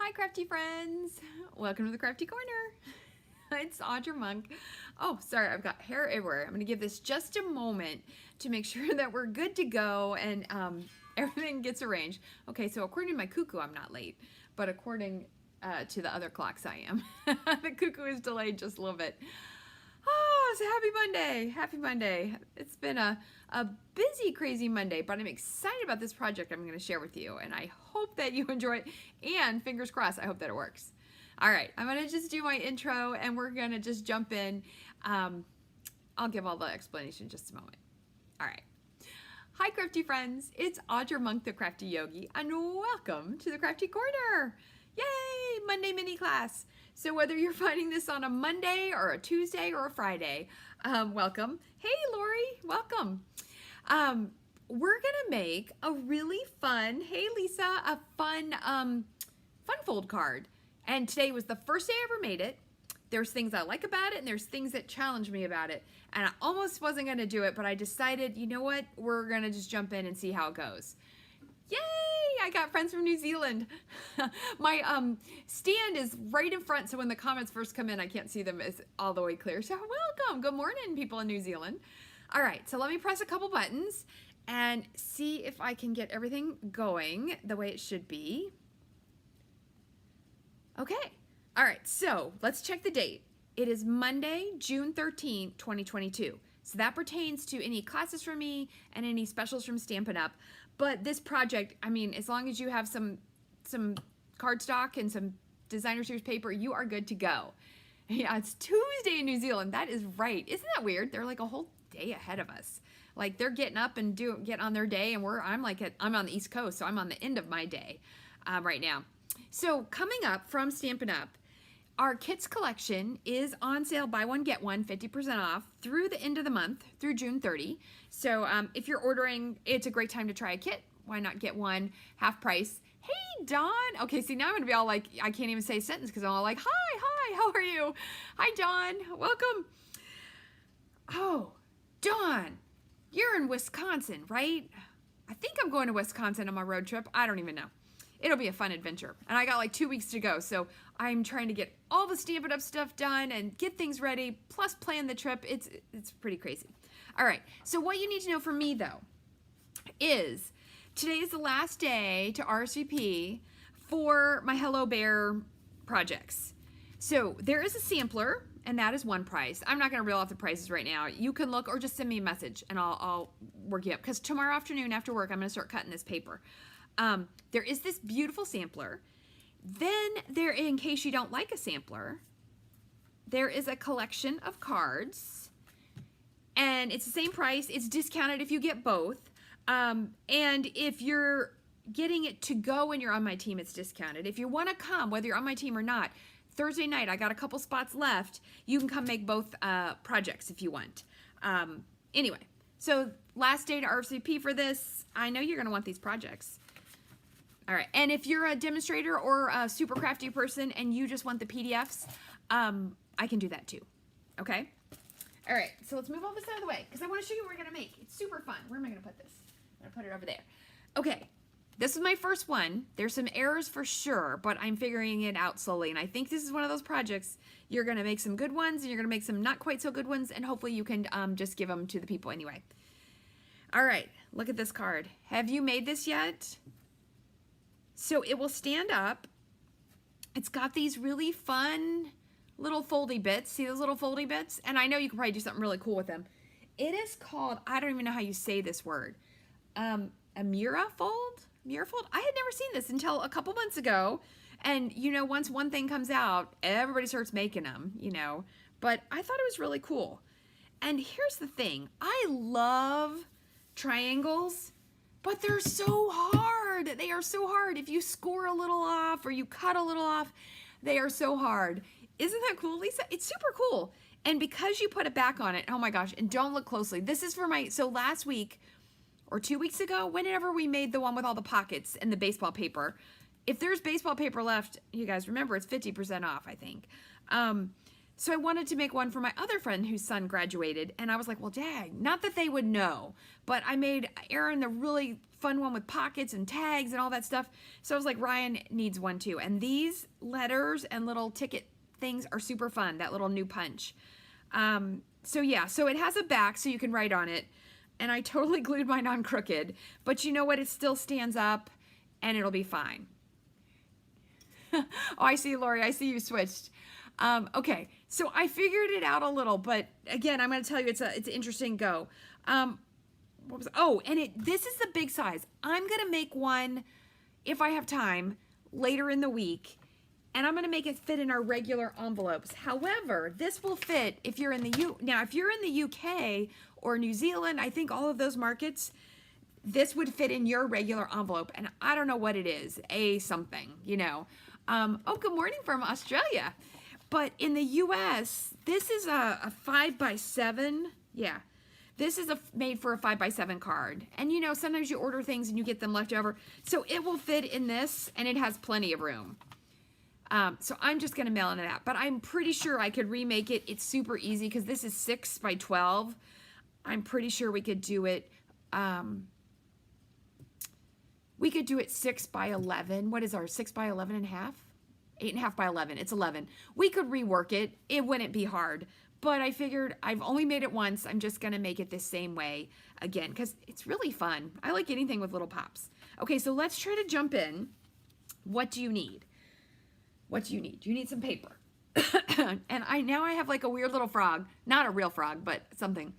Hi crafty friends! Welcome to the Crafty Corner. It's Audra Monk. Oh, sorry, I've got hair everywhere. I'm going to give this just a moment to make sure that we're good to go and everything gets arranged. Okay, so according to my cuckoo, I'm not late, but according to the other clocks, I am. The cuckoo is delayed just a little bit. Oh, it's a happy Monday. Happy Monday. It's been a busy, crazy Monday, but I'm excited about this project I'm going to share with you, and I hope that you enjoy it, and fingers crossed, I hope that it works. All right, I'm going to just do my intro, and we're going to just jump in. I'll give all the explanation in just a moment. All right. Hi, crafty friends. It's Audra Monk, the Crafty Yogi, and welcome to the Crafty Corner. Yay, Monday mini class. So whether you're finding this on a Monday or a Tuesday or a Friday, welcome. Hey, Lori, welcome. We're gonna make a really fun, hey Lisa, a fun fold card. And today was the first day I ever made it. There's things I like about it and there's things that challenge me about it. And I almost wasn't gonna do it, but I decided, you know what, we're gonna just jump in and see how it goes. Yay! I got friends from New Zealand. My stand is right in front, so when the comments first come in, I can't see them as all the way clear. So welcome. Good morning, people in New Zealand. All right, so let me press a couple buttons and see if I can get everything going the way it should be. Okay. All right, so let's check the date. It is Monday, June 13th, 2022. So that pertains to any classes from me and any specials from Stampin' Up. But this project, I mean, as long as you have some cardstock and some designer series paper, you are good to go. Yeah, it's Tuesday in New Zealand. That is right. Isn't that weird? They're like a whole day ahead of us. Like they're getting up and get on their day, and I'm on the East Coast, so I'm on the end of my day right now. So coming up from Stampin' Up, our kits collection is on sale, buy one, get one, 50% off through the end of the month, through June 30. So if you're ordering, it's a great time to try a kit. Why not get one half price? Hey, Dawn. Okay, see, now I'm going to be all like, I can't even say a sentence because I'm all like, hi, how are you? Hi, Dawn. Welcome. Oh, Dawn, you're in Wisconsin, right? I think I'm going to Wisconsin on my road trip. I don't even know. It'll be a fun adventure. And I got like 2 weeks to go, so I'm trying to get all the Stampin' Up stuff done and get things ready, plus plan the trip. It's pretty crazy. All right, so what you need to know from me, though, is today is the last day to RSVP for my Hello Bear projects. So there is a sampler, and that is one price. I'm not going to reel off the prices right now. You can look or just send me a message, and I'll work you up. Because tomorrow afternoon after work, I'm going to start cutting this paper. There is this beautiful sampler. Then there, in case you don't like a sampler, there is a collection of cards, and it's the same price. It's discounted if you get both. And if you're getting it to go and you're on my team, it's discounted. If you want to come, whether you're on my team or not, Thursday night, I got a couple spots left. You can come make both projects if you want. Anyway, so last day to RSVP for this. I know you're going to want these projects. All right, and if you're a demonstrator or a super crafty person and you just want the PDFs, I can do that too, okay? All right, so let's move all this out of the way because I want to show you what we're going to make. It's super fun. Where am I going to put this? I'm going to put it over there. Okay, this is my first one. There's some errors for sure, but I'm figuring it out slowly, and I think this is one of those projects you're going to make some good ones and you're going to make some not quite so good ones, and hopefully you can just give them to the people anyway. All right, look at this card. Have you made this yet? So it will stand up. It's got these really fun little foldy bits. See those little foldy bits? And I know you can probably do something really cool with them. It is called, I don't even know how you say this word, a Miura Fold? Miura Fold? I had never seen this until a couple months ago. And, you know, once one thing comes out, everybody starts making them, you know. But I thought it was really cool. And here's the thing. I love triangles, but they're so hard. They are so hard. If you score a little off or you cut a little off, they are so hard. Isn't that cool, Lisa? It's super cool. And because you put it back on it, oh my gosh, and don't look closely. This is for my, so last week or 2 weeks ago, whenever we made the one with all the pockets and the baseball paper, if there's baseball paper left, you guys remember it's 50% off, I think. So I wanted to make one for my other friend whose son graduated, and I was like, well, dang, not that they would know, but I made Aaron the really fun one with pockets and tags and all that stuff. So I was like, Ryan needs one too. And these letters and little ticket things are super fun, that little new punch. So yeah, so it has a back so you can write on it. And I totally glued mine on crooked, but you know what? It still stands up and it'll be fine. Oh, I see, Lori, I see you switched. Okay, so I figured it out a little, but again, I'm going to tell you it's an interesting go. This is the big size. I'm going to make one, if I have time, later in the week, and I'm going to make it fit in our regular envelopes. However, this will fit if you're in the Now, if you're in the UK or New Zealand, I think all of those markets, this would fit in your regular envelope, and I don't know what it is, something, you know. Oh, good morning from Australia. But in the US, this is a 5x7. Yeah, this is made for a 5x7 card. And you know, sometimes you order things and you get them left over. So it will fit in this, and it has plenty of room. So I'm just gonna mail it out, but I'm pretty sure I could remake it. It's super easy because this is 6x12. I'm pretty sure we could do it. We could do it 6x11. What is our 6x11 and a half? 8.5 by 11. It's 11. We could rework it. It wouldn't be hard. But I figured I've only made it once. I'm just going to make it the same way again because it's really fun. I like anything with little pops. Okay, so let's try to jump in. What do you need? What do you need? You need some paper. And now I have like a weird little frog. Not a real frog, but something.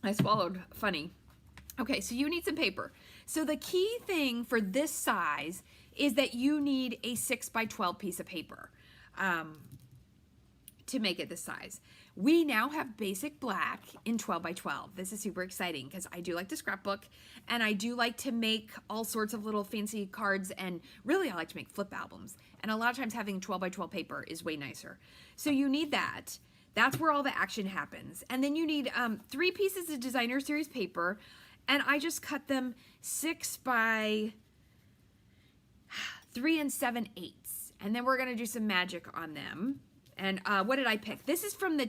I swallowed funny. Okay, so you need some paper. So the key thing for this size is that you need a 6x12 piece of paper to make it this size. We now have basic black in 12x12. This is super exciting because I do like to scrapbook and I do like to make all sorts of little fancy cards, and really I like to make flip albums. And a lot of times having 12x12 paper is way nicer. So you need that. That's where all the action happens. And then you need 3 pieces of designer series paper, and I just cut them 6 by 3 7/8. And then we're gonna do some magic on them. And what did I pick? This is from the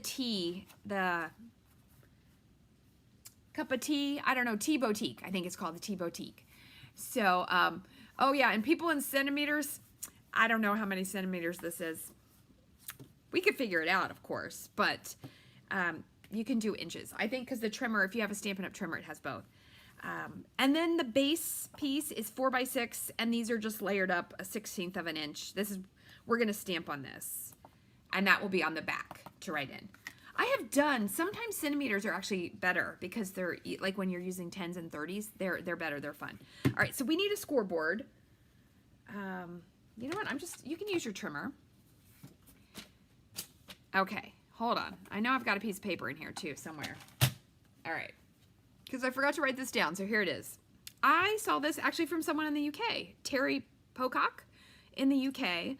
Cup of Tea, I don't know, Tea Boutique. I think it's called the Tea Boutique. So, oh yeah, and people in centimeters, I don't know how many centimeters this is. We could figure it out, of course, but you can do inches. I think because the trimmer, if you have a Stampin' Up! Trimmer, it has both. And then the base piece is 4x6, and these are just layered up 1/16 of an inch. We're gonna stamp on this, and that will be on the back to write in. I have done, sometimes centimeters are actually better because they're, like when you're using 10s and 30s, they're better, they're fun. All right, so we need a scoreboard. You know what, you can use your trimmer. Okay, hold on. I know I've got a piece of paper in here too, somewhere. All right, because I forgot to write this down, so here it is. I saw this actually from someone in the UK, Terry Pocock in the UK.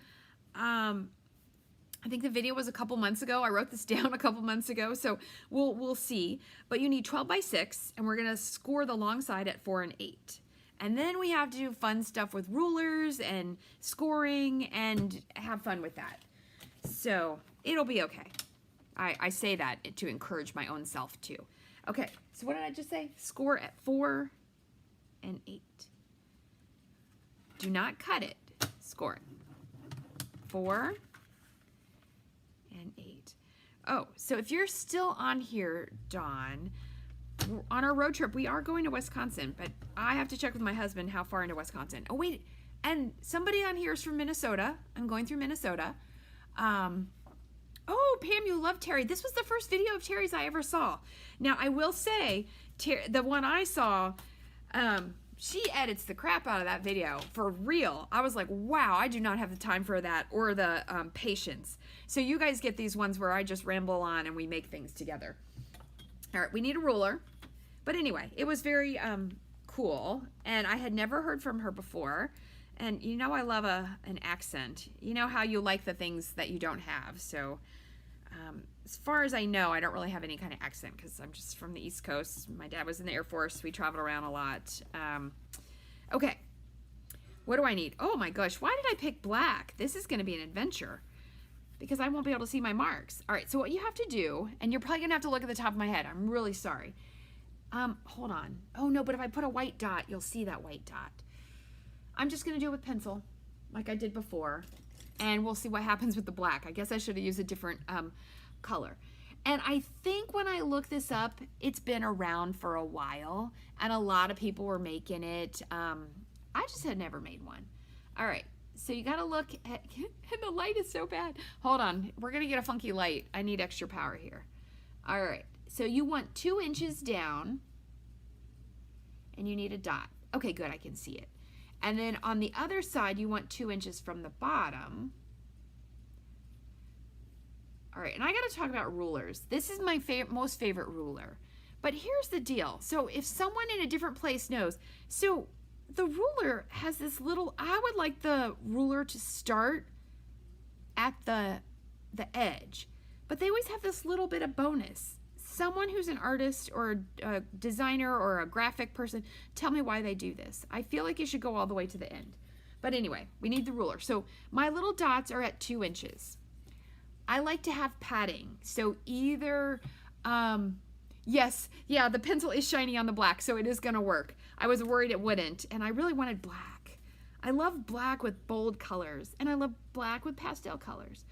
I think the video was a couple months ago. I wrote this down a couple months ago, so we'll see. But you need 12x6, and we're gonna score the long side at 4 and 8. And then we have to do fun stuff with rulers and scoring and have fun with that. So it'll be okay. I say that to encourage my own self too. Okay, so what did I just say? Score at 4 and 8. Do not cut it. Score it. 4 and 8. Oh, so if you're still on here, Dawn, on our road trip, we are going to Wisconsin, but I have to check with my husband how far into Wisconsin. Oh, wait, and somebody on here is from Minnesota. I'm going through Minnesota. Oh, Pam, you love Terry. This was the first video of Terry's I ever saw. Now, I will say, the one I saw, she edits the crap out of that video, for real. I was like, wow, I do not have the time for that or the patience. So you guys get these ones where I just ramble on and we make things together. All right, we need a ruler. But anyway, it was very cool, and I had never heard from her before. And you know I love an accent. You know how you like the things that you don't have. So as far as I know, I don't really have any kind of accent because I'm just from the East Coast. My dad was in the Air Force. We traveled around a lot. Okay, what do I need? Oh my gosh, why did I pick black? This is going to be an adventure because I won't be able to see my marks. All right, so what you have to do, and you're probably going to have to look at the top of my head. I'm really sorry. Hold on. Oh no, but if I put a white dot, you'll see that white dot. I'm just gonna do it with pencil, like I did before, and we'll see what happens with the black. I guess I should have used a different color. And I think when I look this up, it's been around for a while, and a lot of people were making it. I just had never made one. All right, so you gotta look at, and the light is so bad. Hold on, we're gonna get a funky light. I need extra power here. All right, so you want 2 inches down, and you need a dot. Okay, good, I can see it. And then on the other side, you want 2 inches from the bottom. All right, and I gotta talk about rulers. This is my most favorite ruler. But here's the deal. So if someone in a different place knows, so the ruler has this little, I would like the ruler to start at the edge, but they always have this little bit of bonus. Someone who's an artist or a designer or a graphic person, tell me why they do this. I feel like you should go all the way to the end. But anyway, we need the ruler. So my little dots are at 2 inches. I like to have padding. So either, yes, yeah, the pencil is shiny on the black, so it is gonna work. I was worried it wouldn't, and I really wanted black. I love black with bold colors, and I love black with pastel colors.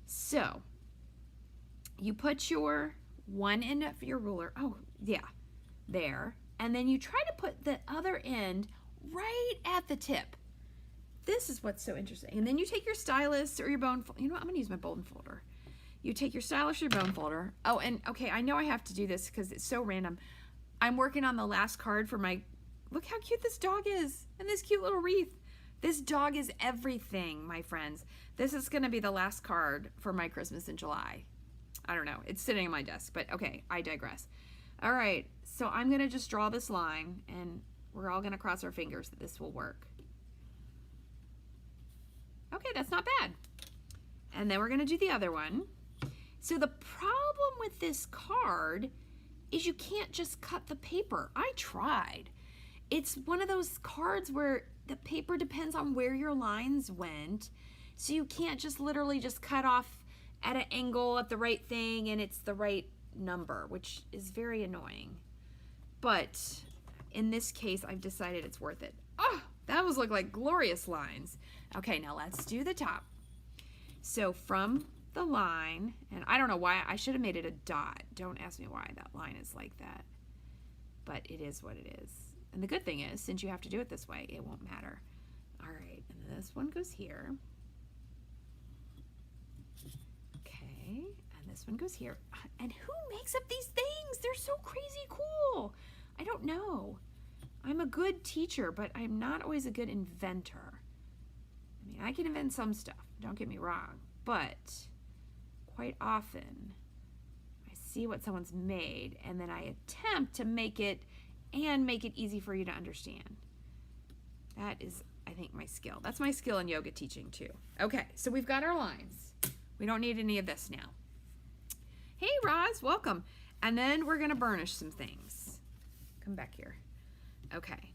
So you put your one end of your ruler, oh yeah, there, and then you try to put the other end right at the tip. This is what's so interesting. And then you take your stylus or your bone folder. You know what, I'm gonna use my bone folder. You take your stylus or your bone folder. Oh, and okay, I know I have to do this because it's so random. I'm working on the last card for my, look how cute this dog is, and this cute little wreath. This dog is everything, my friends. This is gonna be the last card for my Christmas in July. I don't know, it's sitting on my desk, but okay, I digress. All right, so I'm gonna just draw this line, and we're all gonna cross our fingers that this will work. Okay, that's not bad. And then we're gonna do the other one. So the problem with this card is you can't just cut the paper. I tried. It's one of those cards where the paper depends on where your lines went. So you can't just literally just cut off at an angle at the right thing and it's the right number, which is very annoying. But in this case, I've decided it's worth it. Oh, that was look like glorious lines. Okay, now let's do the top. So from the line, and I don't know why, I should have made it a dot. Don't ask me why that line is like that. But it is what it is. And the good thing is, since you have to do it this way, it won't matter. All right, and this one goes here. Okay, and this one goes here. And who makes up these things? They're so crazy cool. I don't know. I'm a good teacher, but I'm not always a good inventor. I mean, I can invent some stuff, don't get me wrong, but quite often I see what someone's made and then I attempt to make it and make it easy for you to understand. That is, I think, my skill. That's my skill in yoga teaching too. Okay, so we've got our lines. We don't need any of this now. Hey Roz, welcome. And then we're gonna burnish some things. Come back here. Okay.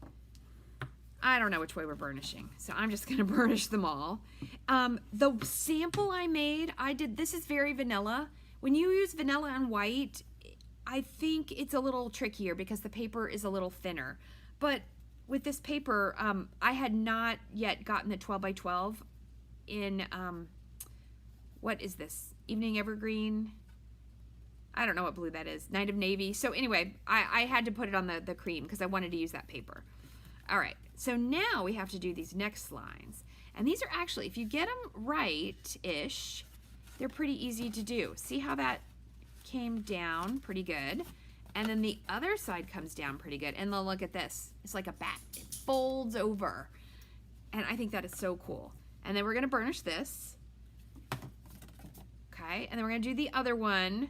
I don't know which way we're burnishing, so I'm just gonna burnish them all. The sample I made, this is very vanilla. When you use vanilla and white, I think it's a little trickier because the paper is a little thinner. But with this paper, I had not yet gotten the 12 by 12 in, what is this? Evening Evergreen? I don't know what blue that is. Night of Navy. So anyway, I had to put it on the cream because I wanted to use that paper. All right, so now we have to do these next lines. And these are actually, if you get them right-ish, they're pretty easy to do. See how that came down pretty good? And then the other side comes down pretty good. And then look at this. It's like a bat. It folds over. And I think that is so cool. And then we're gonna burnish this. Okay, and then we're gonna do the other one.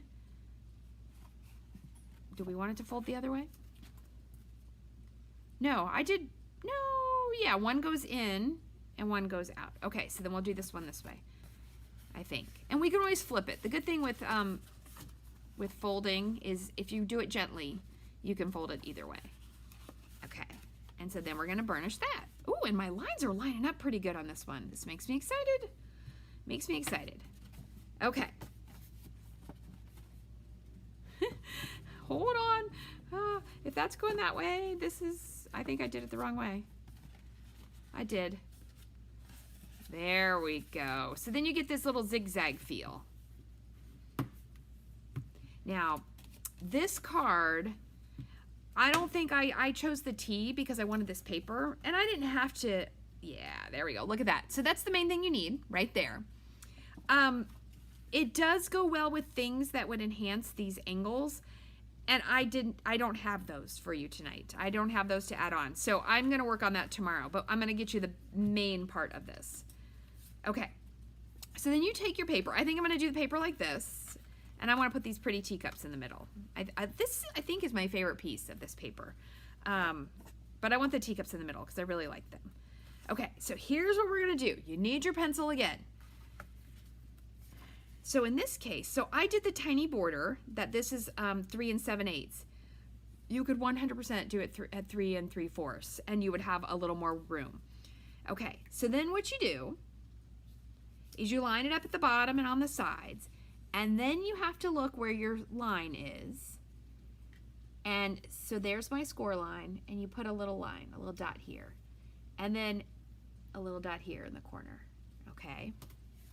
Do we want it to fold the other way? No, yeah, one goes in and one goes out. Okay, so then we'll do this one this way, I think. And we can always flip it. The good thing with folding is if you do it gently, you can fold it either way. Okay, and so then we're gonna burnish that. Ooh, and my lines are lining up pretty good on this one. This makes me excited. Makes me excited. Okay. Hold on. If that's going that way, I think I did it the wrong way. I did. There we go. So then you get this little zigzag feel. Now, this card, I don't think I chose the T because I wanted this paper, and I didn't have to, yeah, there we go. Look at that. So that's the main thing you need right there. It does go well with things that would enhance these angles, and I don't have those for you tonight. I don't have those to add on. So I'm going to work on that tomorrow, but I'm going to get you the main part of this. Okay. So then you take your paper. I think I'm going to do the paper like this, and I want to put these pretty teacups in the middle. This, I think, is my favorite piece of this paper. But I want the teacups in the middle because I really like them. Okay, so here's what we're going to do. You need your pencil again. So in this case, so I did the tiny border that this is 3 7/8. You could 100% do it at 3 3/4, and you would have a little more room. Okay, so then what you do is you line it up at the bottom and on the sides, and then you have to look where your line is. And so there's my score line, and you put a little line, a little dot here, and then a little dot here in the corner, okay?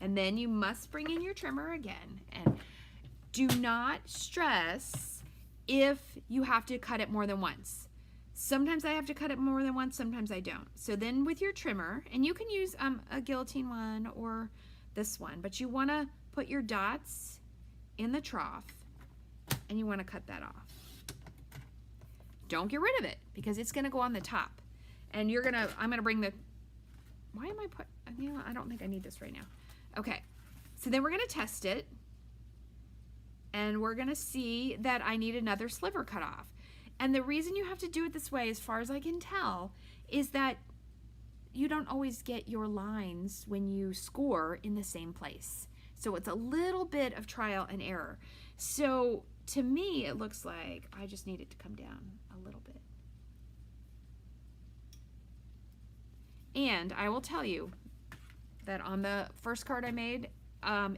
And then you must bring in your trimmer again, and do not stress if you have to cut it more than once. Sometimes I have to cut it more than once, sometimes I don't. So then with your trimmer, and you can use a guillotine one or this one, but you want to put your dots in the trough, and you want to cut that off. Don't get rid of it because it's going to go on the top, and I'm going to bring the, why am I I don't think I need this right now. Okay, so then we're going to test it, and we're going to see that I need another sliver cut off. And the reason you have to do it this way, as far as I can tell, is that you don't always get your lines when you score in the same place. So it's a little bit of trial and error. So to me, it looks like I just need it to come down a little bit. And I will tell you that on the first card I made,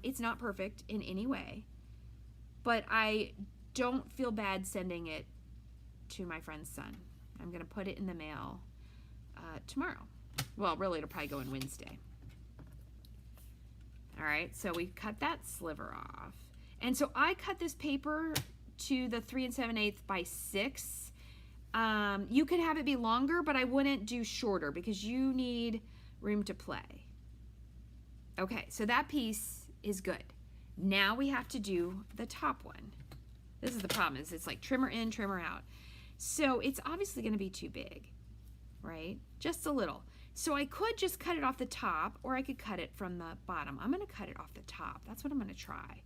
it's not perfect in any way, but I don't feel bad sending it to my friend's son. I'm gonna put it in the mail tomorrow. Well, really, it'll probably go in Wednesday. All right, so we cut that sliver off. And so I cut this paper to the 3 7/8 by 6. You could have it be longer, but I wouldn't do shorter because you need room to play. Okay, so that piece is good. Now we have to do the top one. This is the problem, is it's like trimmer in, trimmer out. So it's obviously gonna be too big, right? Just a little. So I could just cut it off the top, or I could cut it from the bottom. I'm gonna cut it off the top. That's what I'm gonna try.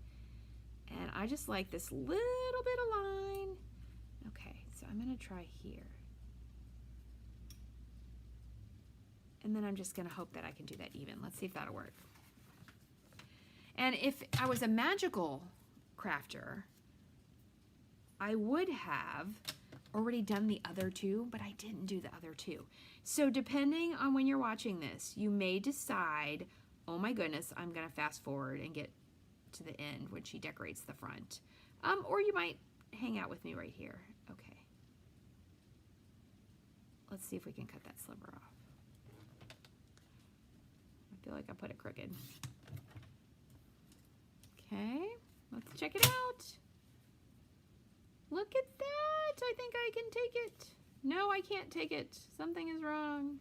And I just like this little bit of line. Okay, so I'm gonna try here. And then I'm just gonna hope that I can do that even. Let's see if that'll work. And if I was a magical crafter, I would have already done the other two, but I didn't do the other two. So depending on when you're watching this, you may decide, oh my goodness, I'm gonna fast forward and get to the end when she decorates the front. Or you might hang out with me right here. Okay. Let's see if we can cut that sliver off. I feel like I put it crooked. Okay, let's check it out. Look at that. I think I can take it. No, I can't take it. Something is wrong.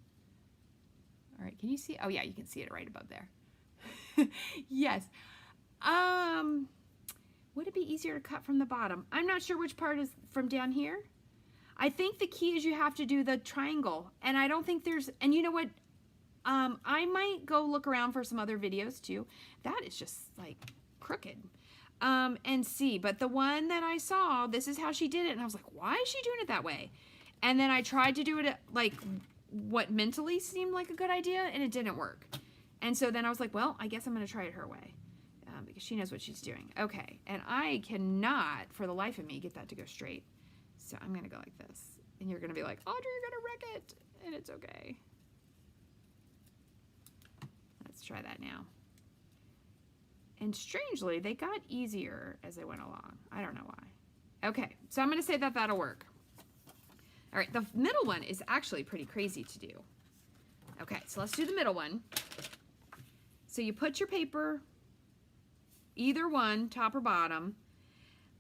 All right, can you see? Oh yeah, you can see it right above there. Yes. Would it be easier to cut from the bottom? I'm not sure which part is from down here. I think the key is you have to do the triangle, and I don't think there's, and you know what? I might go look around for some other videos too. That is just like crooked. And see, but the one that I saw, this is how she did it, and I was like, why is she doing it that way? And then I tried to do it like what mentally seemed like a good idea, and it didn't work. And so then I was like, well, I guess I'm gonna try it her way, because she knows what she's doing. Okay, and I cannot, for the life of me, get that to go straight. So I'm gonna go like this, and you're gonna be like, Audrey, you're gonna wreck it, and it's okay. Let's try that now. And strangely, they got easier as I went along. I don't know why. Okay, so I'm gonna say that that'll work. All right, the middle one is actually pretty crazy to do. Okay, so let's do the middle one. So you put your paper, either one, top or bottom.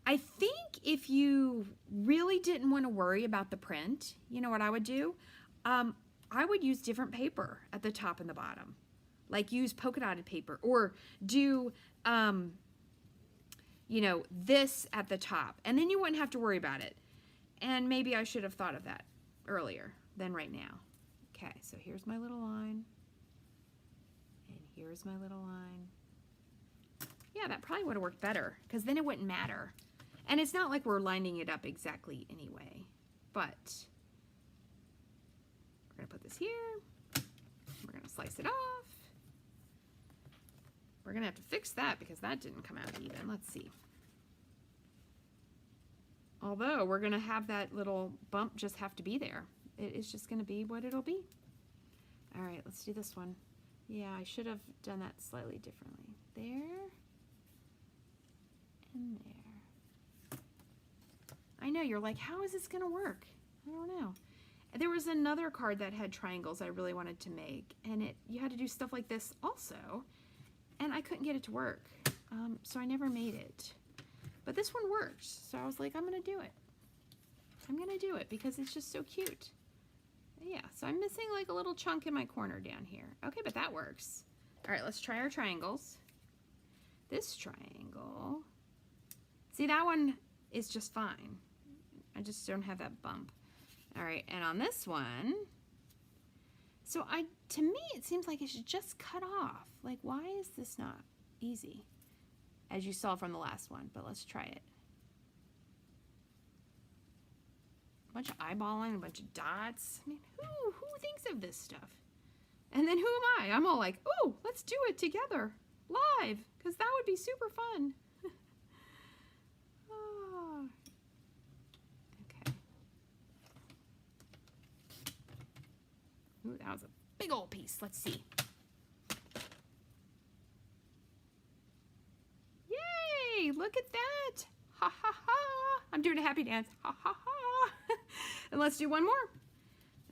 I think if you really didn't want to worry about the print, you know what I would do? I would use different paper at the top and the bottom. Like use polka dotted paper, or do, you know, this at the top. And then you wouldn't have to worry about it. And maybe I should have thought of that earlier than right now. Okay, so here's my little line. And here's my little line. Yeah, that probably would have worked better, because then it wouldn't matter. And it's not like we're lining it up exactly anyway. But we're going to put this here. We're going to slice it off. We're going to have to fix that because that didn't come out even. Let's see. Although we're going to have that little bump just have to be there. It is just going to be what it'll be. All right, let's do this one. Yeah, I should have done that slightly differently. There and there. I know, you're like, how is this going to work? I don't know. There was another card that had triangles I really wanted to make, and you had to do stuff like this also, and I couldn't get it to work, so I never made it. But this one worked, so I was like, I'm going to do it. I'm going to do it because it's just so cute. Yeah, so I'm missing like a little chunk in my corner down here. Okay, but that works. All right, let's try our triangles. This triangle, see, that one is just fine. I just don't have that bump. All right, and on this one, so to me, it seems like it should just cut off. Like, why is this not easy? As you saw from the last one, but let's try it. A bunch of eyeballing, a bunch of dots. I mean, who thinks of this stuff? And then who am I? I'm all like, oh, let's do it together, live, because that would be super fun. Oh. Okay. Ooh, that was a big old piece. Let's see. Yay! Look at that! Ha ha ha! I'm doing a happy dance. Ha ha ha! And let's do one more.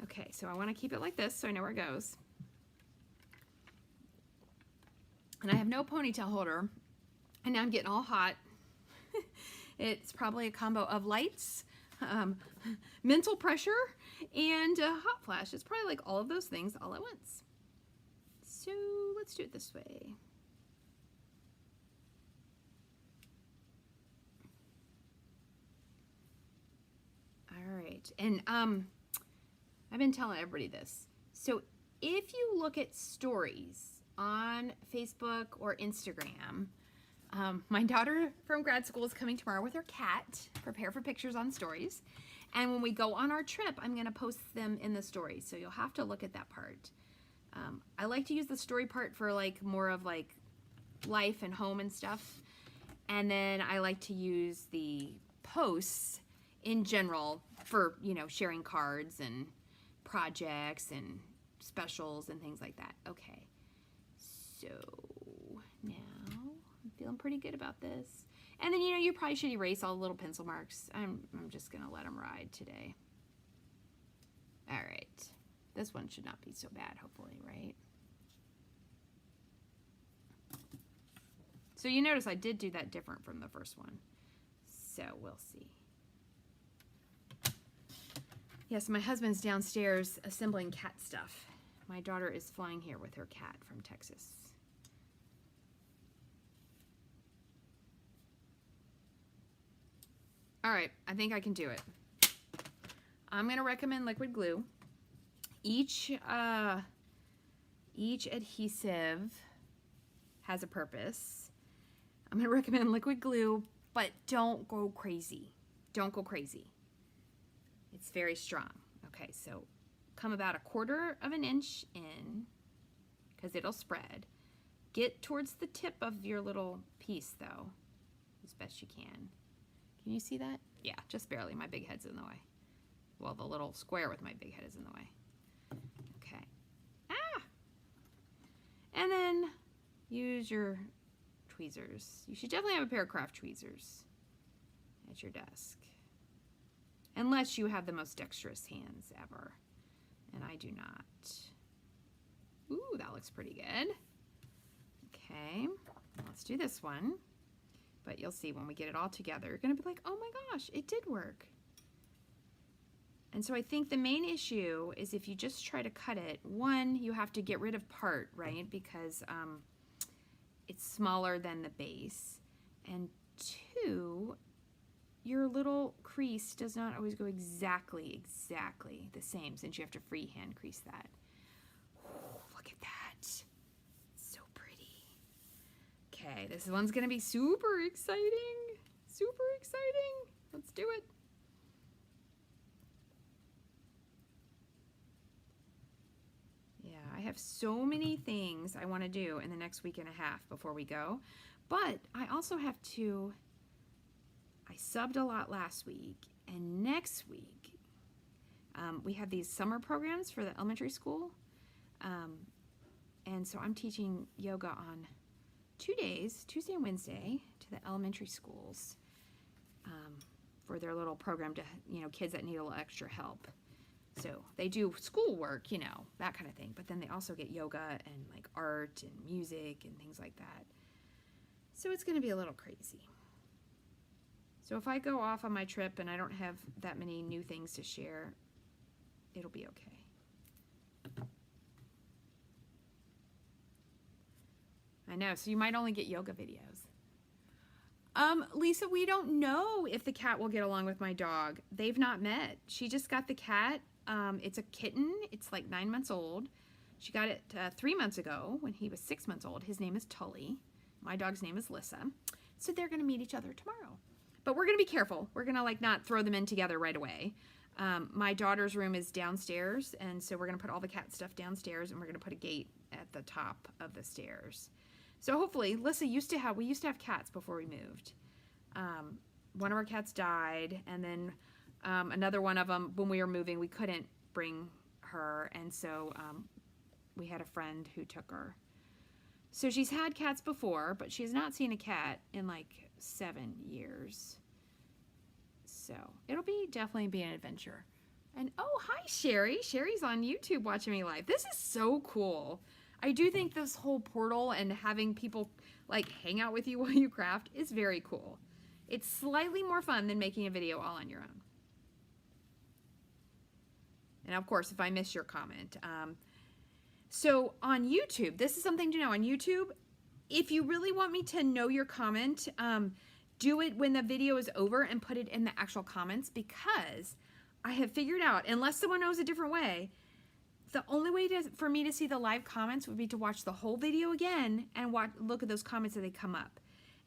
Okay, so I want to keep it like this so I know where it goes. And I have no ponytail holder, and now I'm getting all hot. It's probably a combo of lights, mental pressure, and hot flash. It's probably like all of those things all at once. So let's do it this way. All right, and I've been telling everybody this. So if you look at stories on Facebook or Instagram, my daughter from grad school is coming tomorrow with her cat. Prepare for pictures on stories. And when we go on our trip, I'm going to post them in the stories. So you'll have to look at that part. I like to use the story part for like more of like life and home and stuff. And then I like to use the posts in general for, you know, sharing cards and projects and specials and things like that. Okay. So now I'm feeling pretty good about this. And then, you know, you probably should erase all the little pencil marks. I'm just going to let them ride today. All right. This one should not be so bad, hopefully, right? So you notice I did do that different from the first one. So we'll see. Yes, my husband's downstairs assembling cat stuff. My daughter is flying here with her cat from Texas. All right, I think I can do it. I'm going to recommend liquid glue. Each adhesive has a purpose. I'm going to recommend liquid glue, but don't go crazy. Don't go crazy. It's very strong. Okay, so come about 1/4 of an inch in, because it'll spread. Get towards the tip of your little piece, though, as best you can. Can you see that? Yeah, just barely. My big head's in the way. Well, the little square with my big head is in the way. Okay. Ah! And then use your tweezers. You should definitely have a pair of craft tweezers at your desk. Unless you have the most dexterous hands ever. And I do not. Ooh, that looks pretty good. Okay, let's do this one. But you'll see when we get it all together, you're gonna be like, oh my gosh, it did work. And so I think the main issue is if you just try to cut it, one, you have to get rid of part, right? Because it's smaller than the base. And two, your little crease does not always go exactly the same since you have to freehand crease that. Ooh, look at that. So pretty. Okay, this one's gonna be super exciting. Super exciting. Let's do it. Yeah, I have so many things I want to do in the next week and a half before we go. But I also have to, I subbed a lot last week, and next week we have these summer programs for the elementary school. And so I'm teaching yoga on 2 days, Tuesday and Wednesday, to the elementary schools for their little program to, you know, kids that need a little extra help. So they do schoolwork, you know, that kind of thing, but then they also get yoga and like art and music and things like that. So it's going to be a little crazy. So if I go off on my trip and I don't have that many new things to share, it'll be okay. I know, so you might only get yoga videos. Lisa, we don't know if the cat will get along with my dog. They've not met. She just got the cat. It's a kitten. It's like 9 months old. She got it 3 months ago when he was 6 months old. His name is Tully. My dog's name is Lissa. So they're going to meet each other tomorrow. But we're going to be careful. We're going to like not throw them in together right away. My daughter's room is downstairs, and so we're going to put all the cat stuff downstairs, and we're going to put a gate at the top of the stairs. So hopefully, Lissa we used to have cats before we moved. One of our cats died, and then another one of them, when we were moving, we couldn't bring her, and so we had a friend who took her. So she's had cats before, but she has not seen a cat in like 7 years. So it'll definitely be an adventure. And oh, hi Sherry. Sherry's on YouTube watching me live. This is so cool. I do think this whole portal and having people like hang out with you while you craft is very cool. It's slightly more fun than making a video all on your own. And of course, if I miss your comment. So on YouTube, this is something to know. On YouTube, if you really want me to know your comment, do it when the video is over and put it in the actual comments, because I have figured out, unless someone knows a different way, the only way for me to see the live comments would be to watch the whole video again and look at those comments as they come up.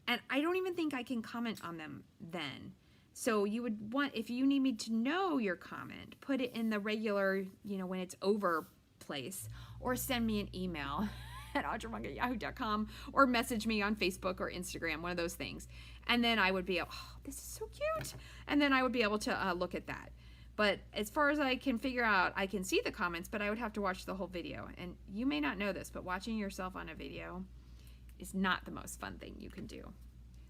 And I don't even think I can comment on them then. So you would want, if you need me to know your comment, put it in the regular, you know, when it's over place, or send me an email at audramong@yahoo.com, or message me on Facebook or Instagram, one of those things. And then I would be, oh, this is so cute. And then I would be able to look at that. But as far as I can figure out, I can see the comments, but I would have to watch the whole video. And you may not know this, but watching yourself on a video is not the most fun thing you can do.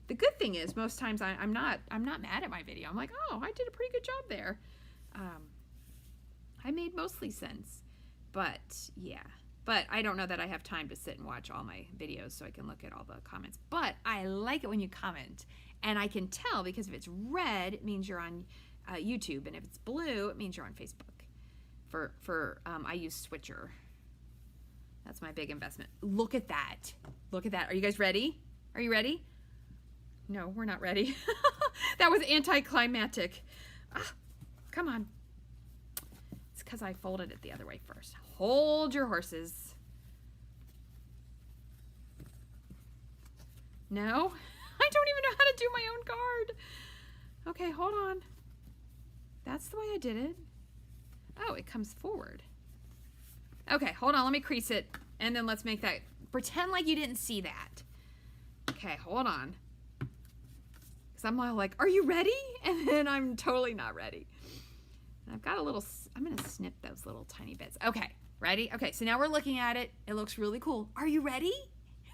The good thing is most times I'm not mad at my video. I'm like, oh, I did a pretty good job there. I made mostly sense. But yeah, but I don't know that I have time to sit and watch all my videos so I can look at all the comments. But I like it when you comment, and I can tell because if it's red, it means you're on YouTube, and if it's blue, it means you're on Facebook. I use Switcher. That's my big investment. Look at that. Look at that. Are you guys ready? Are you ready? No, we're not ready. That was anticlimactic. Come on. It's because I folded it the other way first. Hold your horses. No? I don't even know how to do my own card. Okay, hold on. That's the way I did it. Oh, it comes forward. Okay, hold on. Let me crease it, and then let's make that. Pretend like you didn't see that. Okay, hold on. Because I'm all like, are you ready? And then I'm totally not ready. And I've got a little, I'm going to snip those little tiny bits. Okay, ready? Okay, so now we're looking at it. It looks really cool. Are you ready?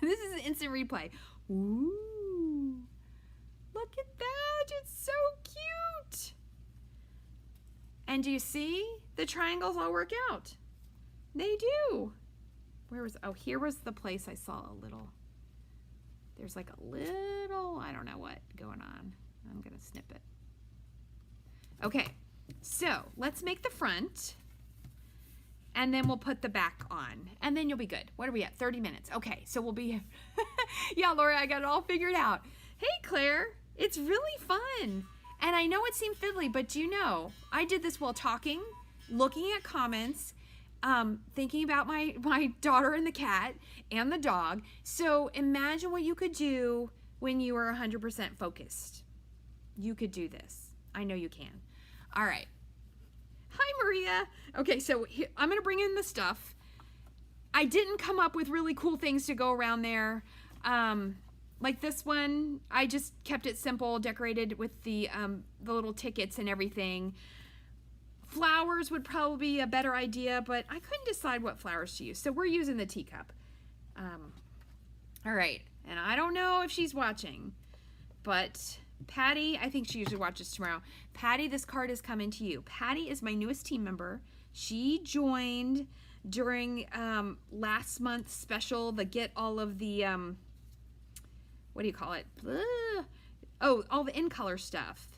This is an instant replay. Ooh, look at that. It's so cute. And do you see? The triangles all work out. They do. Where was, oh, here was the place I saw a little, there's like a little, I don't know what going on. I'm gonna snip it. Okay, so let's make the front and then we'll put the back on and then you'll be good. What are we at? 30 minutes. Okay, so we'll be, yeah, Lori, I got it all figured out. Hey, Claire, it's really fun. And I know it seemed fiddly, but do you know, I did this while talking, looking at comments, thinking about my daughter and the cat and the dog. So imagine what you could do when you are 100% focused. You could do this. I know you can. All right. Hi, Maria. Okay, so I'm going to bring in the stuff. I didn't come up with really cool things to go around there. Like this one, I just kept it simple, decorated with the little tickets and everything. Flowers would probably be a better idea, but I couldn't decide what flowers to use, so we're using the teacup. All right, and I don't know if she's watching, but Patty, I think she usually watches tomorrow. Patty, this card is coming to you. Patty is my newest team member. She joined during last month's special, the get all of the, what do you call it? Oh, all the in-color stuff.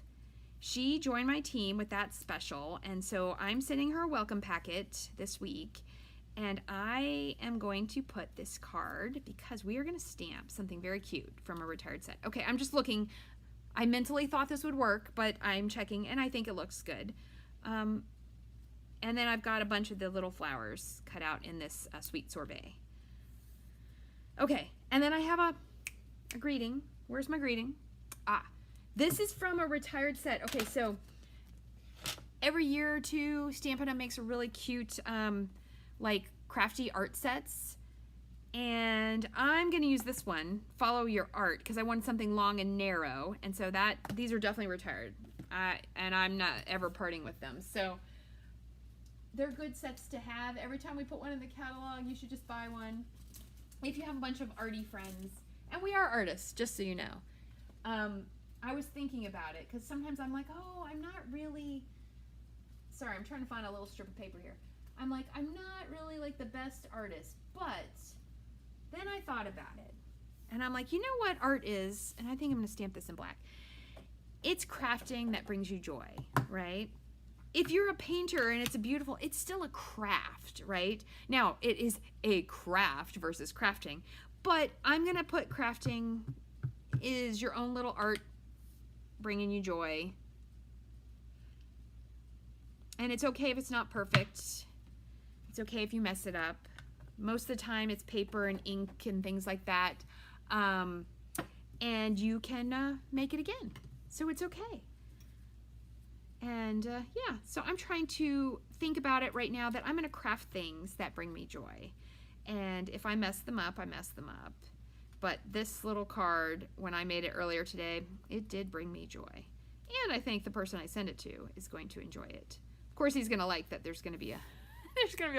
She joined my team with that special, and so I'm sending her a welcome packet this week, and I am going to put this card because we are going to stamp something very cute from a retired set. Okay, I'm just looking. I mentally thought this would work, but I'm checking, and I think it looks good. And then I've got a bunch of the little flowers cut out in this sweet sorbet. Okay, and then I have a greeting. Where's my greeting? Ah. This is from a retired set. Okay, so every year or two, Stampin' Up! Makes a really cute, like, crafty art sets. And I'm going to use this one, Follow Your Art, because I wanted something long and narrow. And so these are definitely retired. And I'm not ever parting with them. So they're good sets to have. Every time we put one in the catalog, you should just buy one. If you have a bunch of arty friends. And we are artists, just so you know. I was thinking about it because sometimes I'm like, oh, I'm not really, sorry, I'm trying to find a little strip of paper here. I'm like, I'm not really like the best artist, but then I thought about it and I'm like, you know what art is? And I think I'm going to stamp this in black. It's crafting that brings you joy, right? If you're a painter and it's still a craft, right? Now, it is a craft versus crafting, but I'm going to put crafting is your own little art bringing you joy. And it's okay if it's not perfect. It's okay if you mess it up. Most of the time it's paper and ink and things like that. And you can make it again. So it's okay. And yeah, so I'm trying to think about it right now that I'm going to craft things that bring me joy. And if I mess them up, I mess them up. But this little card, when I made it earlier today, it did bring me joy. And I think the person I send it to is going to enjoy it. Of course, he's going to like that there's going to be a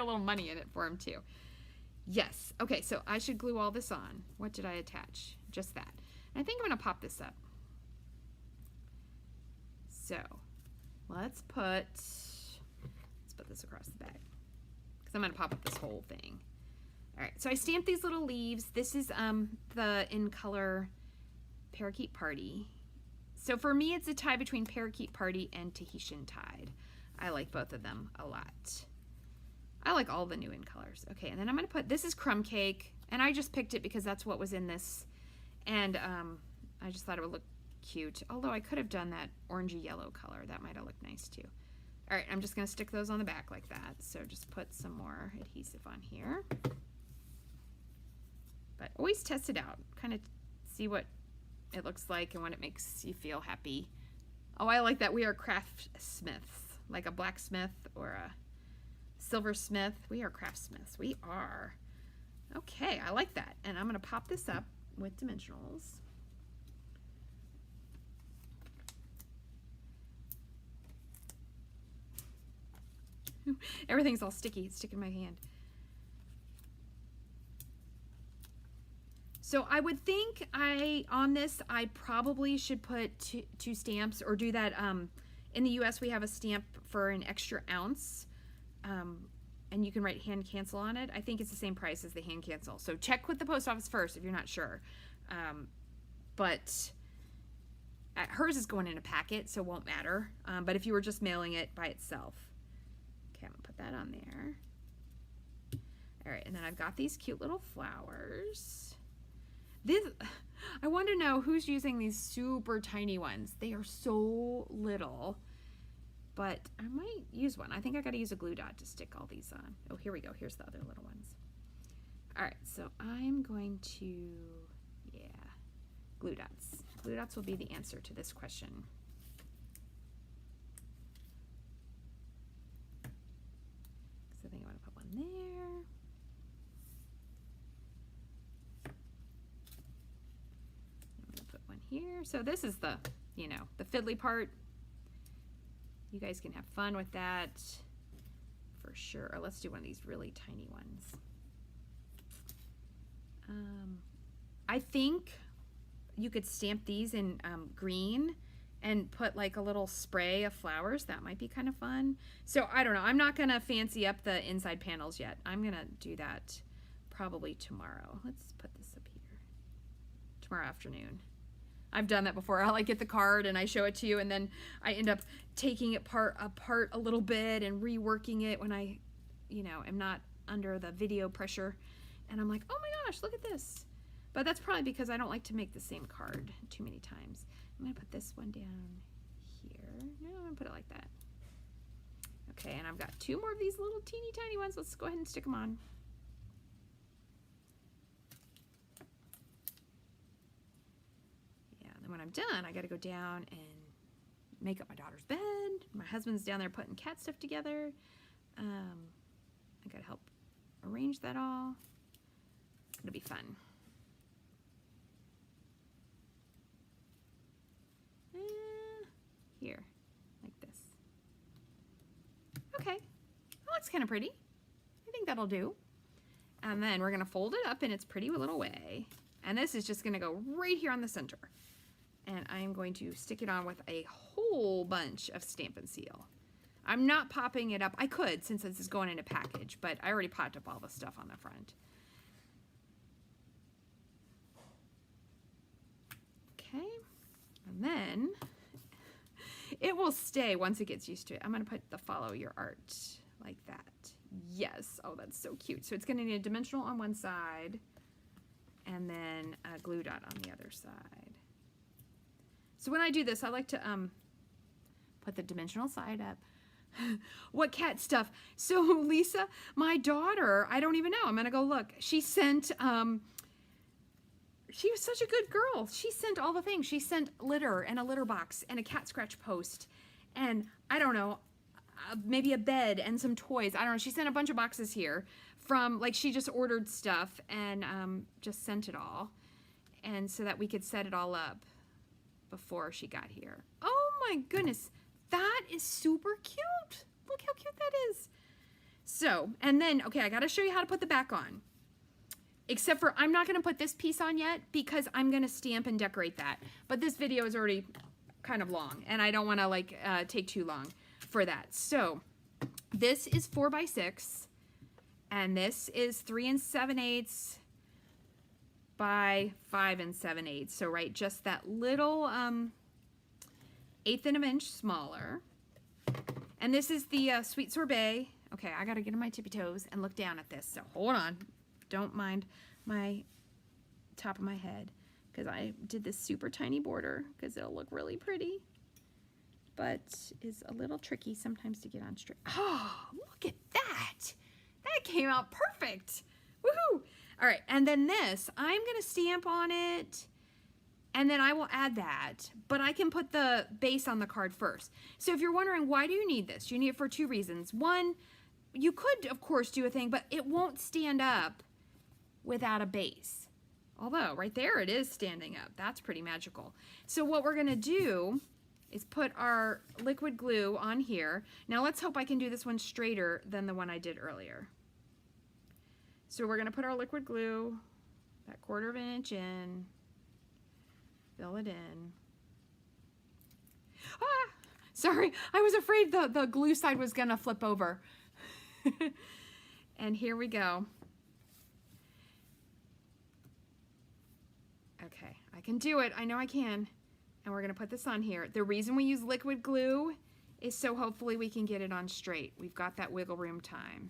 little money in it for him too. Yes. Okay, so I should glue all this on. What did I attach? Just that. And I think I'm going to pop this up. So, let's put this across the bag because I'm going to pop up this whole thing. All right, so I stamped these little leaves. This is the in color Parakeet Party. So for me, it's a tie between Parakeet Party and Tahitian Tide. I like both of them a lot. I like all the new in colors. Okay, and then I'm gonna put, this is Crumb Cake, and I just picked it because that's what was in this. And I just thought it would look cute. Although I could have done that orangey yellow color. That might have looked nice too. All right, I'm just gonna stick those on the back like that. So just put some more adhesive on here. But always test it out, kind of see what it looks like and when it makes you feel happy. Oh, I like that we are craftsmiths, like a blacksmith or a silversmith. We are craftsmiths. We are. Okay, I like that. And I'm going to pop this up with dimensionals. Everything's all sticky. It's sticking in my hand. So I would think on this, I probably should put two stamps or do that In the US, we have a stamp for an extra ounce, and you can write hand cancel on it. I think it's the same price as the hand cancel. So check with the post office first if you're not sure. But hers is going in a packet, so it won't matter. But if you were just mailing it by itself. Okay, I'm gonna put that on there. All right, and then I've got these cute little flowers. I want to know who's using these super tiny ones. They are so little, but I might use one. I think I got to use a glue dot to stick all these on. Oh, here we go. Here's the other little ones. All right, so I'm going to, yeah, glue dots. Glue dots will be the answer to this question. So I think I'm going to put one there. Here. So this is the, you know, the fiddly part. You guys can have fun with that for sure. Or let's do one of these really tiny ones. I think you could stamp these in green and put like a little spray of flowers. That might be kind of fun. So I don't know. I'm not gonna fancy up the inside panels yet. I'm gonna do that probably tomorrow. Let's put this up here. Tomorrow afternoon. I've done that before. I'll like get the card and I show it to you, and then I end up taking it apart a little bit and reworking it when I, you know, am not under the video pressure. And I'm like, oh my gosh, look at this. But that's probably because I don't like to make the same card too many times. I'm gonna put this one down here. No, I'm gonna put it like that. Okay, and I've got two more of these little teeny tiny ones. Let's go ahead and stick them on. When I'm done, I got to go down and make up my daughter's bed. My husband's down there putting cat stuff together. I got to help arrange that all. It'll be fun. Here, like this. Okay, that looks kind of pretty. I think that'll do. And then we're going to fold it up in its pretty little way. And this is just going to go right here on the center. And I'm going to stick it on with a whole bunch of Stampin' Seal. I'm not popping it up. I could, since this is going in a package, but I already popped up all the stuff on the front. Okay, and then it will stay once it gets used to it. I'm gonna put the follow your art like that. Yes, oh, that's so cute. So it's gonna need a dimensional on one side and then a glue dot on the other side. So when I do this, I like to put the dimensional side up. What cat stuff? So Lisa, my daughter, I don't even know. I'm gonna go look. She sent, she was such a good girl. She sent all the things. She sent litter and a litter box and a cat scratch post and I don't know, maybe a bed and some toys. I don't know. She sent a bunch of boxes here from, like, she just ordered stuff and just sent it all, and so that we could set it all up before she got here. Oh my goodness, that is super cute. Look how cute that is. So, and then, okay, I gotta show you how to put the back on. Except for, I'm not gonna put this piece on yet because I'm gonna stamp and decorate that. But this video is already kind of long and I don't wanna like take too long for that. So, this is 4x6 and this is 3 7/8 by 5 7/8. So right, just that little 1/8 of an inch smaller. And this is the Sweet Sorbet. Okay, I gotta get on my tippy toes and look down at this. So hold on, don't mind my top of my head because I did this super tiny border because it'll look really pretty, but is a little tricky sometimes to get on straight. Oh, look at that! That came out perfect. Woohoo! All right, and then this, I'm gonna stamp on it and then I will add that, but I can put the base on the card first. So if you're wondering, why do you need this? You need it for two reasons. One, you could, of course, do a thing, but it won't stand up without a base. Although, right there, it is standing up. That's pretty magical. So what we're gonna do is put our liquid glue on here. Now let's hope I can do this one straighter than the one I did earlier. So we're gonna put our liquid glue, that 1/4 of an inch in, fill it in. Ah! Sorry, I was afraid the glue side was gonna flip over. And here we go. Okay, I can do it. I know I can. And we're gonna put this on here. The reason we use liquid glue is so hopefully we can get it on straight. We've got that wiggle room time.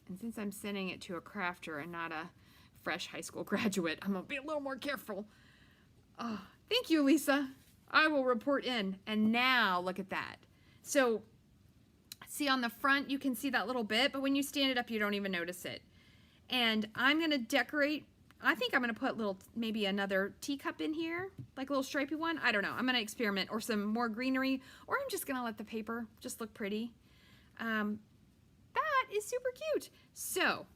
And since I'm sending it to a crafter and not a fresh high school graduate, I'm gonna be a little more careful. Oh, thank you, Lisa. I will report in. And now look at that. So see on the front, you can see that little bit, but when you stand it up, you don't even notice it. And I'm gonna decorate. I think I'm gonna put maybe another teacup in here, like a little stripy one. I don't know. I'm gonna experiment, or some more greenery, or I'm just gonna let the paper just look pretty. That is super cute. So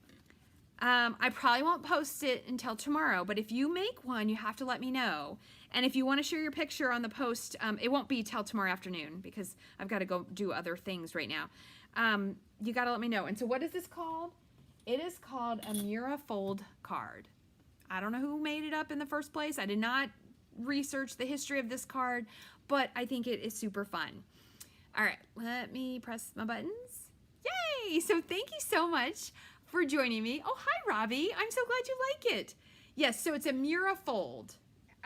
I probably won't post it until tomorrow, but if you make one, you have to let me know. And if you want to share your picture on the post, it won't be till tomorrow afternoon because I've got to go do other things right now. You got to let me know. And so what is this called? It is called a Miura Fold Card. I don't know who made it up in the first place. I did not research the history of this card, but I think it is super fun. All right, let me press my buttons. Yay! So thank you so much for joining me. Oh, hi, Robbie. I'm so glad you like it. Yes, so it's a Miura Fold.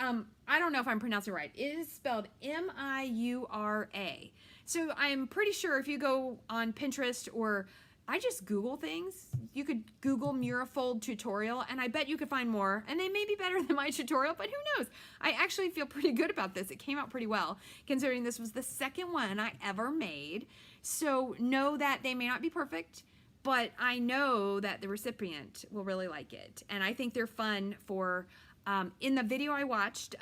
I don't know if I'm pronouncing it right. It is spelled M-I-U-R-A. So I'm pretty sure if you go on Pinterest, or I just Google things, you could Google Miura Fold tutorial, and I bet you could find more, and they may be better than my tutorial, but who knows? I actually feel pretty good about this. It came out pretty well, considering this was the second one I ever made. So know that they may not be perfect, but I know that the recipient will really like it. And I think they're fun for, in the video I watched,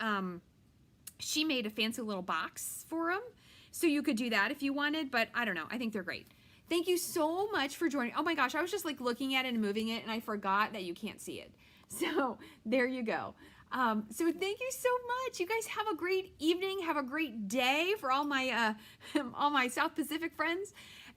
she made a fancy little box for them. So you could do that if you wanted, but I don't know. I think they're great. Thank you so much for joining. Oh my gosh, I was just like looking at it and moving it, and I forgot that you can't see it. So there you go. So thank you so much. You guys have a great evening. Have a great day for all my South Pacific friends.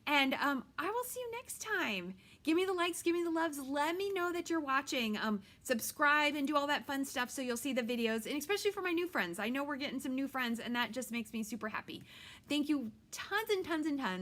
And I will see you next time. Give me the likes, give me the loves. Let me know that you're watching. Subscribe and do all that fun stuff so you'll see the videos. And especially for my new friends. I know we're getting some new friends, and that just makes me super happy. Thank you tons and tons and tons.